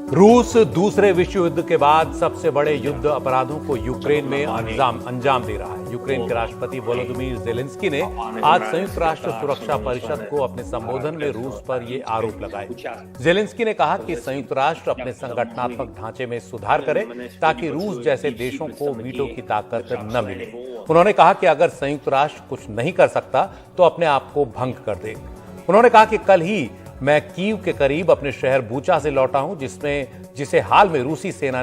रूस दूसरे विश्व युद्ध के बाद सबसे बड़े युद्ध अपराधों को यूक्रेन में अंजाम दे रहा है। यूक्रेन के राष्ट्रपति वोलोदिमीर जेलेंस्की ने आज संयुक्त राष्ट्र सुरक्षा परिषद को अपने संबोधन में रूस पर ये आरोप लगाए। जेलेंस्की ने कहा कि संयुक्त राष्ट्र अपने संगठनात्मक ढांचे में सुधार करे ताकि रूस जैसे देशों को वीटो की ताकत न मिले। उन्होंने कहा कि अगर संयुक्त राष्ट्र कुछ नहीं कर सकता तो अपने आप को भंग कर दे। उन्होंने कहा कि कल ही मैं कीव के करीब अपने शहर बूचा से लौटा हूं जिसे हाल में रूसी सेना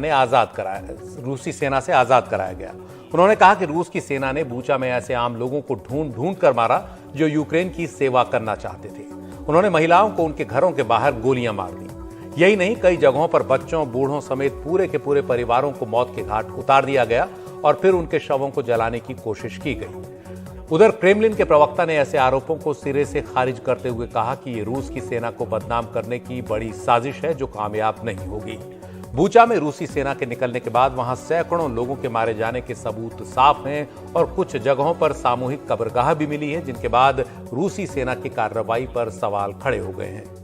से आजाद कराया गया। उन्होंने कहा कि रूस की सेना ने बूचा में ऐसे आम लोगों को ढूंढ कर मारा जो यूक्रेन की सेवा करना चाहते थे। उन्होंने महिलाओं को उनके घरों के बाहर गोलियां मार दी। यही नहीं, कई जगहों पर बच्चों, बूढ़ों समेत पूरे के पूरे परिवारों को मौत के घाट उतार दिया गया और फिर उनके शवों को जलाने की कोशिश की गई। उधर क्रेमलिन के प्रवक्ता ने ऐसे आरोपों को सिरे से खारिज करते हुए कहा कि ये रूस की सेना को बदनाम करने की बड़ी साजिश है जो कामयाब नहीं होगी। बूचा में रूसी सेना के निकलने के बाद वहां सैकड़ों लोगों के मारे जाने के सबूत साफ हैं और कुछ जगहों पर सामूहिक कब्रगाह भी मिली है, जिनके बाद रूसी सेना की कार्रवाई पर सवाल खड़े हो गए हैं।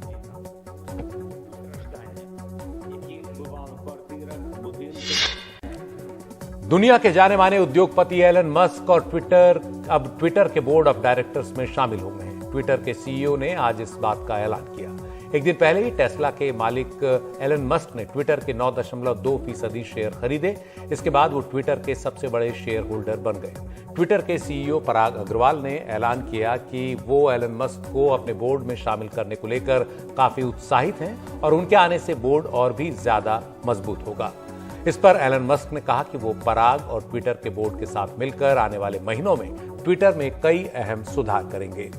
दुनिया के जाने माने उद्योगपति एलन मस्क और अब ट्विटर के बोर्ड ऑफ डायरेक्टर्स में शामिल हो गए हैं। ट्विटर के सीईओ ने आज इस बात का ऐलान किया। एक दिन पहले ही टेस्ला के मालिक एलन मस्क ने ट्विटर के 9.2% शेयर खरीदे। इसके बाद वो ट्विटर के सबसे बड़े शेयर होल्डर बन गए। ट्विटर के सीईओ पराग अग्रवाल ने ऐलान किया कि वो एलन मस्क को अपने बोर्ड में शामिल करने को लेकर काफी उत्साहित हैं और उनके आने से बोर्ड और भी ज्यादा मजबूत होगा। इस पर एलन मस्क ने कहा कि वो पराग और ट्विटर के बोर्ड के साथ मिलकर आने वाले महीनों में ट्विटर में कई अहम सुधार करेंगे।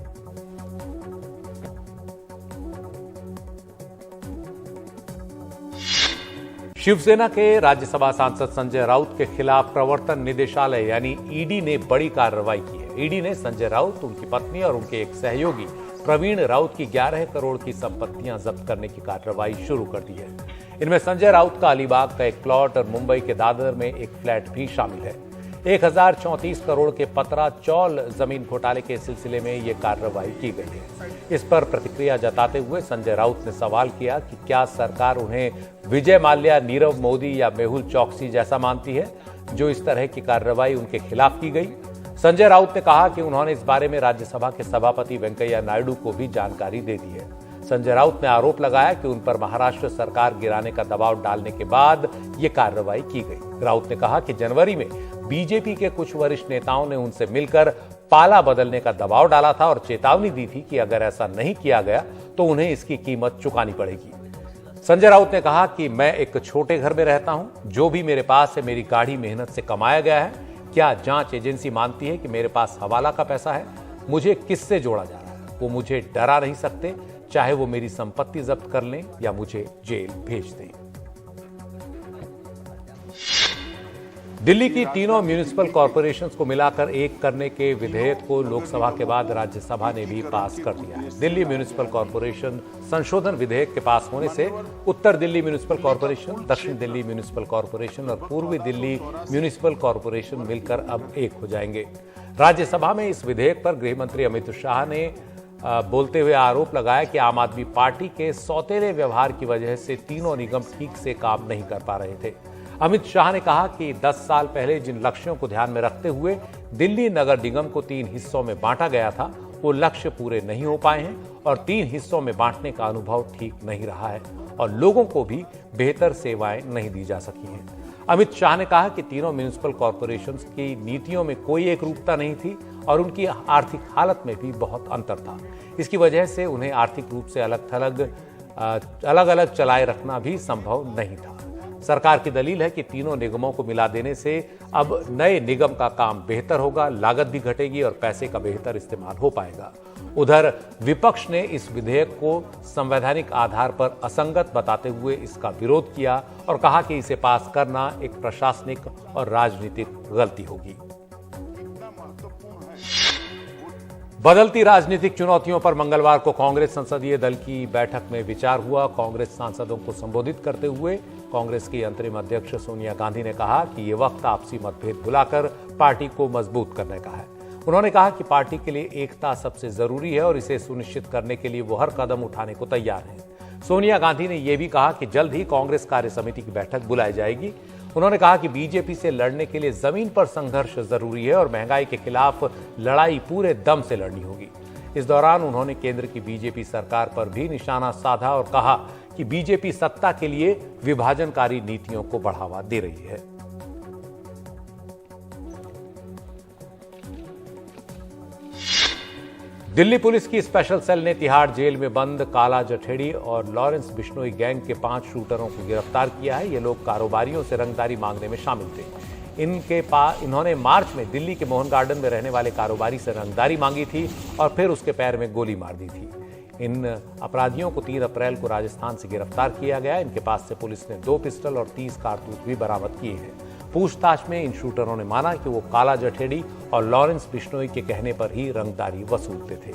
शिवसेना के राज्यसभा सांसद संजय राउत के खिलाफ प्रवर्तन निदेशालय यानी ईडी ने बड़ी कार्रवाई की है। ईडी ने संजय राउत, उनकी पत्नी और उनके एक सहयोगी प्रवीण राउत की 11 करोड़ की संपत्तियां जब्त करने की कार्रवाई शुरू कर दी है। इनमें संजय राउत का अलीबाग का एक प्लॉट और मुंबई के दादर में एक फ्लैट भी शामिल है। 1034 करोड़ के पतरा चौल जमीन घोटाले के सिलसिले में यह कार्रवाई की गई है। इस पर प्रतिक्रिया जताते हुए संजय राउत ने सवाल किया कि क्या सरकार उन्हें विजय माल्या, नीरव मोदी या मेहुल चौकसी जैसा मानती है जो इस तरह की कार्रवाई उनके खिलाफ की गई। संजय राउत ने कहा कि उन्होंने इस बारे में राज्यसभा के सभापति वेंकैया नायडू को भी जानकारी दे दी है। संजय राउत ने आरोप लगाया कि उन पर महाराष्ट्र सरकार गिराने का दबाव डालने के बाद ये कार्रवाई की गई। राउत ने कहा कि जनवरी में बीजेपी के कुछ वरिष्ठ नेताओं ने उनसे मिलकर पाला बदलने का दबाव डाला था और चेतावनी दी थी कि अगर ऐसा नहीं किया गया तो उन्हें इसकी कीमत चुकानी पड़ेगी। संजय राउत ने कहा कि मैं एक छोटे घर में रहता हूं, जो भी मेरे पास है मेरी गाढ़ी मेहनत से कमाया गया है। क्या जांच एजेंसी मानती है कि मेरे पास हवाला का पैसा है? मुझे किससे जोड़ा जा रहा है? वो मुझे डरा नहीं सकते, चाहे वो मेरी संपत्ति जब्त कर लें या मुझे जेल भेज दें। दिल्ली की तीनों म्यूनिसिपल कॉरपोरेशंस को मिलाकर एक करने के विधेयक को लोकसभा के बाद राज्यसभा ने भी पास कर दिया है। दिल्ली म्यूनिसिपल कॉरपोरेशन संशोधन विधेयक के पास होने से उत्तर दिल्ली म्यूनिसिपल कॉरपोरेशन, दक्षिण दिल्ली म्यूनिसिपल कॉरपोरेशन और पूर्वी दिल्ली म्यूनिसिपल कॉरपोरेशन मिलकर अब एक हो जाएंगे। राज्यसभा में इस विधेयक पर गृह मंत्री अमित शाह ने बोलते हुए आरोप लगाया कि आम आदमी पार्टी के सौतेले व्यवहार की वजह से तीनों निगम ठीक से काम नहीं कर पा रहे थे। अमित शाह ने कहा कि 10 साल पहले जिन लक्ष्यों को ध्यान में रखते हुए दिल्ली नगर निगम को 3 हिस्सों में बांटा गया था, वो लक्ष्य पूरे नहीं हो पाए हैं और 3 हिस्सों में बांटने का अनुभव ठीक नहीं रहा है और लोगों को भी बेहतर सेवाएं नहीं दी जा सकी हैं। अमित शाह ने कहा कि तीनों म्यूनिसिपल कॉरपोरेशंस की नीतियों में कोई एक रूपता नहीं थी और उनकी आर्थिक हालत में भी बहुत अंतर था। इसकी वजह से उन्हें आर्थिक रूप से अलग अलग चलाए रखना भी संभव नहीं था। सरकार की दलील है कि तीनों निगमों को मिला देने से अब नए निगम का काम बेहतर होगा, लागत भी घटेगी और पैसे का बेहतर इस्तेमाल हो पाएगा। उधर विपक्ष ने इस विधेयक को संवैधानिक आधार पर असंगत बताते हुए इसका विरोध किया और कहा कि इसे पास करना एक प्रशासनिक और राजनीतिक गलती होगी। बदलती राजनीतिक चुनौतियों पर मंगलवार को कांग्रेस संसदीय दल की बैठक में विचार हुआ। कांग्रेस सांसदों को संबोधित करते हुए कांग्रेस की अंतरिम अध्यक्ष सोनिया गांधी ने कहा कि ये वक्त आपसी मतभेद भुलाकर पार्टी को मजबूत करने का है। उन्होंने कहा कि पार्टी के लिए एकता सबसे जरूरी है और इसे सुनिश्चित करने के लिए वो हर कदम उठाने को तैयार है। सोनिया गांधी ने यह भी कहा कि जल्द ही कांग्रेस कार्य समिति की बैठक बुलाई जाएगी। उन्होंने कहा कि बीजेपी से लड़ने के लिए जमीन पर संघर्ष जरूरी है और महंगाई के खिलाफ लड़ाई पूरे दम से लड़नी होगी। इस दौरान उन्होंने केंद्र की बीजेपी सरकार पर भी निशाना साधा और कहा कि बीजेपी सत्ता के लिए विभाजनकारी नीतियों को बढ़ावा दे रही है। दिल्ली पुलिस की स्पेशल सेल ने तिहाड़ जेल में बंद काला जठेड़ी और लॉरेंस बिश्नोई गैंग के 5 शूटरों को गिरफ्तार किया है। ये लोग कारोबारियों से रंगदारी मांगने में शामिल थे। इन्होंने मार्च में दिल्ली के मोहन गार्डन में रहने वाले कारोबारी से रंगदारी मांगी थी और फिर उसके पैर में गोली मार दी थी। इन अपराधियों को 3 अप्रैल को राजस्थान से गिरफ्तार किया गया। इनके पास से पुलिस ने 2 पिस्टल और 30 कारतूस भी बरामद किए हैं। पूछताछ में इन शूटरों ने माना कि वो काला जठेड़ी और लॉरेंस बिश्नोई के कहने पर ही रंगदारी वसूलते थे।